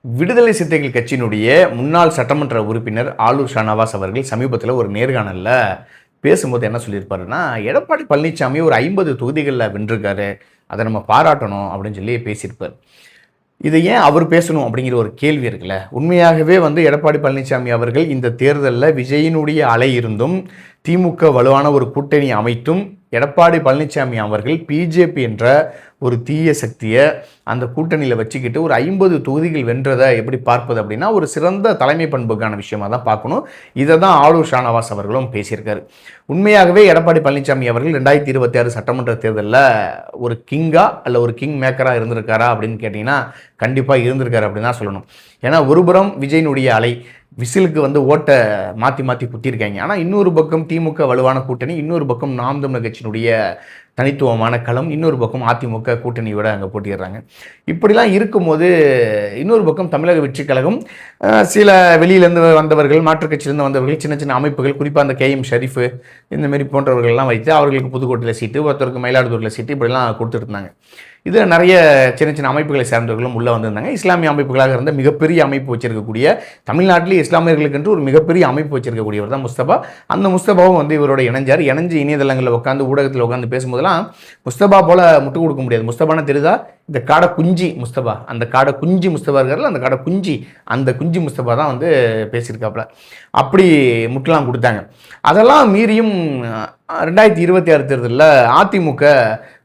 விடுதலை சிறுத்தைகள் கட்சியினுடைய முன்னாள் சட்டமன்ற உறுப்பினர் ஆலூர் ஷானவாஸ் அவர்கள் சமீபத்தில் ஒரு நேர்காணலில் பேசும்போது என்ன சொல்லியிருப்பாருன்னா, எடப்பாடி பழனிசாமி ஒரு 50 தொகுதிகளில் வென்றிருக்காரு, அதை நம்ம பாராட்டணும் அப்படின்னு சொல்லி பேசியிருப்பார். இதை ஏன் அவர் பேசணும் அப்படிங்கிற ஒரு கேள்வி இருக்குல்ல. உண்மையாகவே எடப்பாடி பழனிசாமி அவர்கள் இந்த தேர்தலில் விஜயினுடைய அலை இருந்தும் திமுக வலுவான ஒரு கூட்டணி அமைத்தும் எடப்பாடி பழனிசாமி அவர்கள் பிஜேபி என்ற ஒரு தீய சக்தியை அந்த கூட்டணியில் வச்சுக்கிட்டு ஒரு 50 தொகுதிகள் வென்றதை எப்படி பார்ப்பது அப்படின்னா ஒரு சிறந்த தலைமை பண்புக்கான விஷயமாக தான் பார்க்கணும். இதை தான் ஆலூர் ஷானவாஸ் அவர்களும் பேசியிருக்காரு. உண்மையாகவே எடப்பாடி பழனிசாமி அவர்கள் 2026 சட்டமன்ற தேர்தலில் ஒரு கிங்கா அல்ல ஒரு கிங் மேக்கராக இருந்திருக்காரா அப்படின்னு கேட்டிங்கன்னா கண்டிப்பாக இருந்திருக்காரு அப்படின்னு தான் சொல்லணும். ஏன்னா ஒருபுறம் விஜயினுடைய அலை விசிலுக்கு ஓட்டை மாற்றி மாற்றி குத்திருக்காங்க. ஆனால் இன்னொரு பக்கம் திமுக வலுவான கூட்டணி, இன்னொரு பக்கம் நாம் தமிழர் கட்சியினுடைய தனித்துவமான களம், இன்னொரு பக்கம் அதிமுக கூட்டணியோட அங்கே போட்டிடுறாங்க. இப்படிலாம் இருக்கும்போது இன்னொரு பக்கம் தமிழக வெற்றி கழகம் சில வெளியிலேருந்து வந்தவர்கள், மாற்றுக் கட்சியிலேருந்து வந்தவர்கள், சின்ன சின்ன அமைப்புகள், குறிப்பாக அந்த KM ஷரீஃபு இந்தமாரி போன்றவர்கள்லாம் வைத்து அவர்களுக்கு புதுக்கோட்டையில் சீட்டு, ஒருத்தருக்கு மயிலாடுதுறையில் சீட்டு, இப்படிலாம் கொடுத்துட்டு இருந்தாங்க. இதில் நிறைய சின்ன சின்ன அமைப்புகளை சேர்ந்தவர்களும் உள்ளே வந்திருந்தாங்க. இஸ்லாமிய அமைப்புகளாக இருந்த மிகப்பெரிய அமைப்பு வச்சிருக்கக்கூடிய, தமிழ்நாட்டிலே இஸ்லாமியர்களுக்கென்று ஒரு மிகப்பெரிய அமைப்பு வச்சிருக்கக்கூடியவர் தான் முஸ்தபா. அந்த முஸ்தபாவும் இவரோட இணைஞ்சு இணையதளங்களில் உட்காந்து ஊடகத்தில் உட்காந்து பேசும்போதெல்லாம் முஸ்தபா போல முட்டு கொடுக்க முடியாது. முஸ்தபான்னு தெரியுதா? இந்த காடை குஞ்சி முஸ்தபா, அந்த காடை குஞ்சி முஸ்தபா இருக்கார்ல, அந்த காடை குஞ்சி, அந்த குஞ்சி முஸ்தபா தான் பேசியிருக்காப்புல. அப்படி முட்டெல்லாம் கொடுத்தாங்க. அதெல்லாம் மீறியும் 2026 தேர்தலில் அதிமுக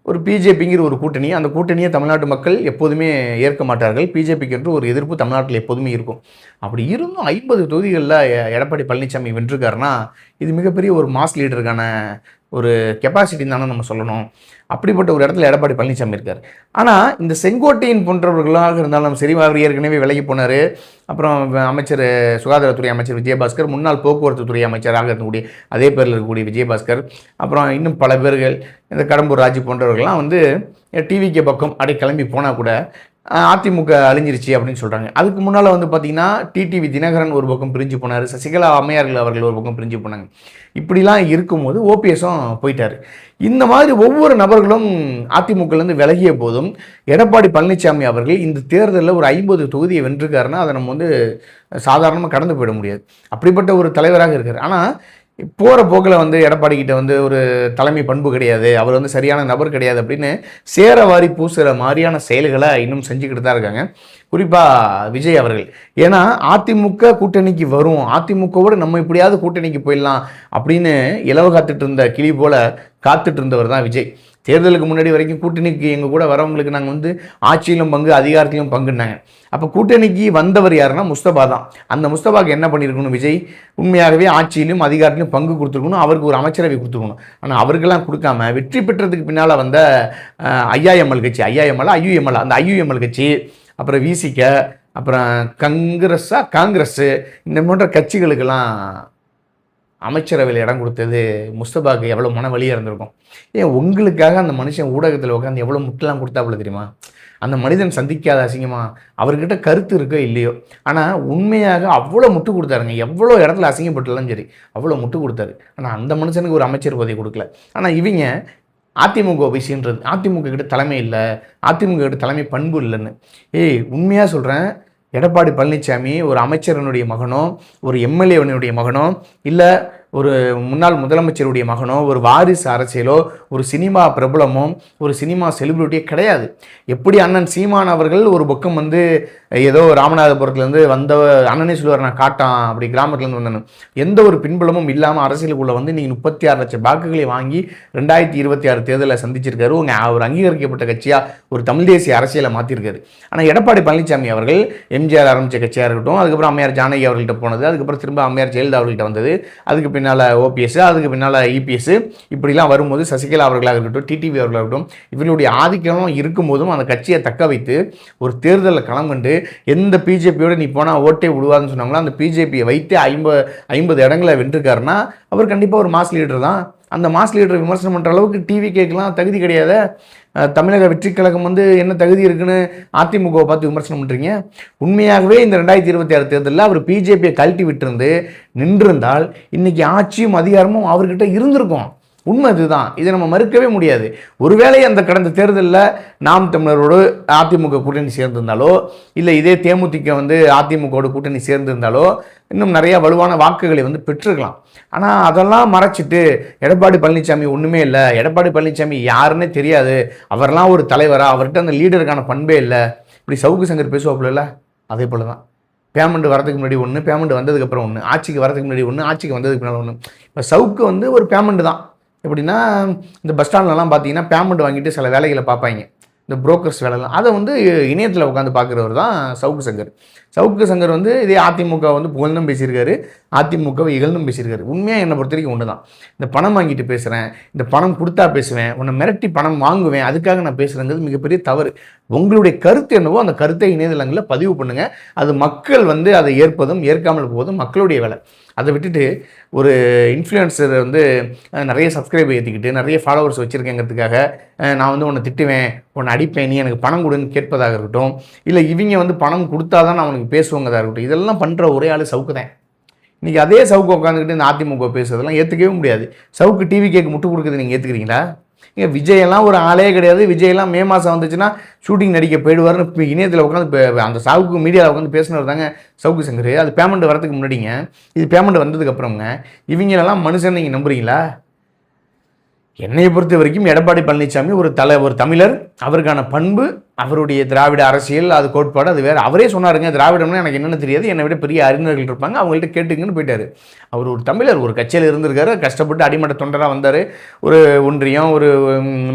ஒரு பிஜேபிங்கிற ஒரு கூட்டணி, அந்த கூட்டணியை தமிழ்நாட்டு மக்கள் எப்போதுமே ஏற்க மாட்டார்கள். பிஜேபிக்கு என்று ஒரு எதிர்ப்பு தமிழ்நாட்டில் எப்போதுமே இருக்கும். அப்படி இருந்தும் 50 தொகுதிகளில் எடப்பாடி பழனிசாமி வென்றிருக்காருன்னா இது மிகப்பெரிய ஒரு மாஸ் லீடருக்கான ஒரு கெப்பாசிட்டின்னு தானே நம்ம சொல்லணும். அப்படிப்பட்ட ஒரு இடத்துல எடப்பாடி பழனிசாமி இருக்கார். ஆனால் இந்த செங்கோட்டையின் போன்றவர்களாக இருந்தாலும் சரி, அவர் ஏற்கனவே விலகி போனார். அப்புறம் அமைச்சர், சுகாதாரத்துறை அமைச்சர் விஜயபாஸ்கர், முன்னாள் போக்குவரத்து துறை அமைச்சராக இருக்கக்கூடிய அதே பேரில் இருக்கக்கூடிய விஜயபாஸ்கர், அப்புறம் இன்னும் பல பேர்கள், இந்த கடம்பூர் ராஜு போன்றவர்கள்லாம் டிவிக்கு பக்கம் அப்படியே கிளம்பி போனால் கூட அதிமுக அழிஞ்சிருச்சு அப்படின்னு சொல்கிறாங்க. அதுக்கு முன்னால் பார்த்திங்கன்னா டிடிவி தினகரன் ஒரு பக்கம் பிரிஞ்சு போனார், சசிகலா அம்மையார்கள் அவர்கள் ஒரு பக்கம் பிரிஞ்சு போனாங்க. இப்படிலாம் இருக்கும்போது ஓபிஎஸும் போயிட்டார். இந்த மாதிரி ஒவ்வொரு நபர்களும் அதிமுகலேருந்து விலகிய போதும் எடப்பாடி பழனிசாமி அவர்கள் இந்த தேர்தலில் ஒரு 50 தொகுதியை வென்றிருக்காருன்னா அதை நம்ம சாதாரணமாக கடந்து போயிட முடியாது. அப்படிப்பட்ட ஒரு தலைவராக இருக்கார். ஆனால் போகிற போக்கில் எடப்பாடி கிட்ட ஒரு தலைமை பண்பு கிடையாது, அவர் சரியான நபர் கிடையாது அப்படின்னு சேரவாரி பூசுகிற மாதிரியான செயல்களை இன்னும் செஞ்சுக்கிட்டு தான் இருக்காங்க, குறிப்பாக விஜய் அவர்கள். ஏன்னா அதிமுக கூட்டணிக்கு வரும், அதிமுகவோடு நம்ம இப்படியாவது கூட்டணிக்கு போயிடலாம் அப்படின்னு இலவு காத்துட்டு இருந்த கிளி போல காத்துட்டு இருந்தவர் தான் விஜய். தேர்தலுக்கு முன்னாடி வரைக்கும் கூட்டணிக்கு எங்கள் கூட வரவங்களுக்கு நாங்கள் ஆட்சியிலும் பங்கு, அதிகாரத்திலும் பங்குனாங்க. அப்போ கூட்டணிக்கு வந்தவர் யாருன்னா முஸ்தபா தான். அந்த முஸ்தபாவுக்கு என்ன பண்ணியிருக்கணும் விஜய்? உண்மையாகவே ஆட்சியிலும் அதிகாரத்திலும் பங்கு கொடுத்துருக்கணும், அவருக்கு ஒரு அமைச்சரவை கொடுத்துருக்கணும். ஆனால் அவருக்கெல்லாம் கொடுக்காம வெற்றி பெற்றதுக்கு பின்னால் வந்த ஐயாஎம்எல் கட்சி, ஐயுஎம்எல், அந்த ஐயுஎம்எல் கட்சி, அப்புறம் விசிக, அப்புறம் காங்கிரஸ், இந்த போன்ற கட்சிகளுக்கெல்லாம் அமைச்சரவையில் இடம் கொடுத்தது முஸ்தபாவுக்கு எவ்வளோ மன வலியாக இருந்திருக்கும். ஏன் உங்களுக்காக அந்த மனுஷன் ஊடகத்தில் உட்காந்து எவ்வளோ முட்டெல்லாம் கொடுத்தாப்புல தெரியுமா? அந்த மனிதன் சந்திக்காத அசிங்கமா? அவர்கிட்ட கருத்து இருக்கோ இல்லையோ, ஆனால் உண்மையாக அவ்வளோ முட்டு கொடுத்தாருங்க. எவ்வளோ இடத்துல அசிங்கப்பட்டுலாம் சரி, அவ்வளோ முட்டு கொடுத்தாரு. ஆனால் அந்த மனுஷனுக்கு ஒரு அமைச்சர் பதவி கொடுக்கல. ஆனால் இவங்க அதிமுக விஷயன்றது, அதிமுக கிட்ட தலைமை இல்லை, அதிமுக கிட்ட தலைமை பண்பு இல்லைன்னு. உண்மையாக சொல்கிறேன், எடப்பாடி பழனிசாமி ஒரு அமைச்சரனுடைய மகனோ, ஒரு எம்எல்ஏவனுடைய மகனோ, இல்லை ஒரு முன்னாள் முதலமைச்சருடைய மகனோ, ஒரு வாரிசு அரசியலோ, ஒரு சினிமா பிரபலமோ, ஒரு சினிமா செலிபிரிட்டியே கிடையாது. எப்படி அண்ணன் சீமான் அவர்கள் ஒரு பக்கம் ஏதோ ராமநாதபுரத்துலேருந்து வந்த அண்ணனே சொல்லுவார், நான் காட்டான் அப்படி கிராமத்துலேருந்து வந்தேன்னு, எந்த ஒரு பின்புலமும் இல்லாமல் அரசியலுக்குள்ளே நீங்கள் 36 லட்சம் வாக்குகளை வாங்கி 2026 தேர்தலில் சந்திச்சிருக்காரு. அவர் அங்கீகரிக்கப்பட்ட கட்சியாக ஒரு தமிழ் தேசிய அரசியலை மாற்றிருக்காரு. ஆனால் எடப்பாடி பழனிசாமி அவர்கள் எம்ஜிஆர் ஆரம்பித்த கட்சியாக இருக்கட்டும், அதுக்கப்புறம் அம்மையார் ஜானகி அவர்கள்ட்ட போனது, அதுக்கப்புறம் திரும்ப அம்மையார் ஜெயலலிதா அவர்கள்ட்ட வந்தது, அதுக்கு பின்னால் ஓபிஎஸ், அதுக்கு பின்னால் இபிஎஸ், இப்படிலாம் வரும்போது சசிகலா அவர்களாக இருக்கட்டும், டிடிவி அவர்களாக இருக்கட்டும், இவர்களுடைய ஆதிக்கம் இருக்கும்போதும் அந்த கட்சியை தக்க வைத்து ஒரு தேர்தலில் களம் கண்டு எந்த பிஜேபியோட நீ போனால் ஓட்டே விடுவாதுன்னு சொன்னாங்களோ அந்த பிஜேபியை வைத்து 50 இடங்களை வென்றிருக்காருன்னா அவர் கண்டிப்பாக ஒரு மாஸ் லீடர் தான். அந்த மாஸ் லீடரை விமர்சனம் பண்ணுற அளவுக்கு டிவி கேட்கலாம் தகுதி கிடையாது. தமிழக வெற்றி கழகம் என்ன தகுதி இருக்குன்னு அதிமுகவை பார்த்து விமர்சனம் பண்ணுறீங்க? உண்மையாகவே இந்த 2026 தேர்தலில் அவர் பிஜேபியை கழட்டி விட்டுருந்து நின்றிருந்தால் இன்றைக்கி ஆட்சியும் அதிகாரமும் அவர்கிட்ட இருந்திருக்கும். உண்மை இதுதான். இதை நம்ம மறுக்கவே முடியாது. ஒருவேளை அந்த கடந்த தேர்தலில் நாம் தமிழரோடு அதிமுக கூட்டணி சேர்ந்திருந்தாலோ, இல்லை இதே தேமுதிக அதிமுகவோட கூட்டணி சேர்ந்திருந்தாலோ இன்னும் நிறைய வலுவான வாக்குகளை பெற்றிருக்கலாம். ஆனால் அதெல்லாம் மறைச்சிட்டு எடப்பாடி பழனிசாமி ஒன்றுமே இல்லை, எடப்பாடி பழனிசாமி யாருன்னே தெரியாது, அவரெல்லாம் ஒரு தலைவரா, அவர்கிட்ட அந்த லீடருக்கான பண்பே இல்லை, இப்படி சவுக்கு சங்கர் பேசுவாப்புல, அதே போல தான். பேமெண்ட் வரதுக்கு முன்னாடி ஒன்று, பேமெண்ட் வந்ததுக்கப்புறம் ஒன்று, ஆட்சிக்கு வரதுக்கு முன்னாடி ஒன்று, ஆட்சிக்கு வந்ததுக்கு முன்னாடி ஒன்று. இப்போ சவுக்கு ஒரு பேமெண்ட் தான். எப்படின்னா இந்த பஸ் ஸ்டாண்ட்லலாம் பார்த்தீங்கன்னா பேமெண்ட் வாங்கிட்டு சில வேலைகளை பார்ப்பாங்க, இந்த புரோக்கர்ஸ் வேலைலாம். அதை இணையத்தில் உட்காந்து பார்க்குறவர் தான் சவுக்கு சங்கர். சவுக்கு சங்கர் இதே அதிமுக புகழ்ந்தும் பேசியிருக்காரு, அதிமுகவை இகழ்ந்தும் பேசியிருக்காரு. உண்மையாக என்னை பொறுத்த வரைக்கும் ஒன்று தான். இந்த பணம் வாங்கிட்டு பேசுகிறேன், இந்த பணம் கொடுத்தா பேசுவேன், உன்னை மிரட்டி பணம் வாங்குவேன், அதுக்காக நான் பேசுகிறேங்கிறது மிகப்பெரிய தவறு. உங்களுடைய கருத்து என்னவோ அந்த கருத்தை இணையதளங்களில் பதிவு பண்ணுங்கள். அது மக்கள் அதை ஏற்பதும் ஏற்காமல் போவதும் மக்களுடைய வேலை. அதை விட்டுட்டு ஒரு இன்ஃப்ளூயன்சர் நிறைய சப்ஸ்கிரைபர் ஏற்றிக்கிட்டு நிறைய ஃபாலோவர்ஸ் வச்சுருக்கேங்கிறதுக்காக நான் உன்னை திட்டுவேன், உன்னை அடிப்பேன், நீ எனக்கு பணம் கொடுன்னு கேட்பதாக இருக்கட்டும், இல்லை இவங்க பணம் கொடுத்தா தான் நான் உனக்கு பேசுவாங்கதாக இருக்கட்டும், இதெல்லாம் பண்ணுற ஒரே ஆள் சவுக்கு தான். இன்றைக்கி அதே சவுக்கு உட்காந்துக்கிட்டு இந்த அதிமுக பேசுறதெல்லாம் ஏற்றுக்கவே முடியாது. சவுக்கு டிவி கேக்கு முட்டு கொடுக்குறது நீங்கள் ஏற்றுக்கிறீங்களா? இங்கே விஜயெல்லாம் ஒரு ஆளே கிடையாது. விஜயெல்லாம் மே மாதம் வந்துச்சுன்னா ஷூட்டிங் நடிக்க போயிடுவார்னு இப்போ இணையத்தில் உட்காந்து அந்த சவுக்கு மீடியாவில் உட்காந்து பேசினவர் தாங்க சவுக்கு சங்கர். அது பேமெண்ட் வரதுக்கு முன்னாடிங்க, இது பேமெண்ட் வந்ததுக்கப்புறங்க. இவங்களெல்லாம் மனுஷன் நீங்கள் நம்புறீங்களா? என்னையை பொறுத்த வரைக்கும் எடப்பாடி பழனிசாமி ஒரு தமிழர், அவருக்கான பண்பு, அவருடைய திராவிட அரசியல், அது கோட்பாடு, அது வேறு. அவரே சொன்னாருங்க, திராவிடம்னா எனக்கு என்னென்னு தெரியாது, என்னை விட பெரிய அறிஞர்கள் இருப்பாங்க, அவங்கள்ட்ட கேட்டுங்கன்னு போயிட்டார். அவர் ஒரு தமிழர், ஒரு கட்சியில் இருந்திருக்காரு, கஷ்டப்பட்டு அடிமட்ட தொண்டராக வந்தார். ஒரு ஒன்றியம், ஒரு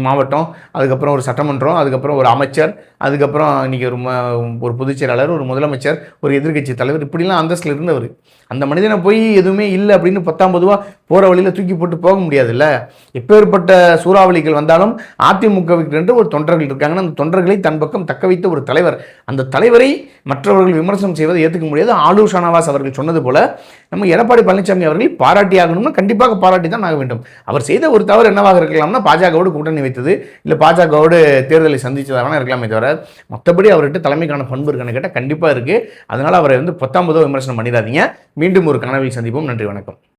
மாவட்டம், அதுக்கப்புறம் ஒரு சட்டமன்றம், அதுக்கப்புறம் ஒரு அமைச்சர், அதுக்கப்புறம் இன்றைக்கி ஒரு பொதுச் செயலாளர், ஒரு முதலமைச்சர், ஒரு எதிர்க்கட்சி தலைவர், இப்படிலாம் அந்தஸ்தில் இருந்தவர். அந்த மனிதனை போய் எதுவுமே இல்லை அப்படின்னு 10 போகிற வழியில் தூக்கி போட்டு போக முடியாதுல்ல. எப்பேற்பட்ட சூறாவளிகள் வந்தாலும் அதிமுகவுக்கு ஒரு தொண்டர்கள் இருக்காங்கன்னா அந்த தொண்டர்களை தன் பக்கம் தக்க வைத்த ஒரு தலைவர். அந்த தலைவரை மற்றவர்கள் விமர்சனம் செய்வதை ஏற்றுக்க முடியாது. ஆலூர் ஷானவாஸ் அவர்கள் சொன்னது போல நம்ம எடப்பாடி பழனிசாமி அவர்கள் பாராட்டி ஆகணும்னா கண்டிப்பாக பாராட்டி தான் ஆக வேண்டும். அவர் செய்த ஒரு தவறு என்னவாக இருக்கலாம்னா பாஜகவோடு கூட்டணி வைத்தது, இல்லை பாஜகவோடு தேர்தலை சந்தித்ததாக இருக்கலாமே தவிர மற்றபடி அவர்கிட்ட தலைமைக்கான பண்பு இருக்கான்னு கேட்டால் கண்டிப்பாக இருக்குது. அதனால் அவரை 10 விமர்சனம் பண்ணிடாதீங்க. மீண்டும் ஒரு கனவில் சந்திப்போம். நன்றி, வணக்கம்.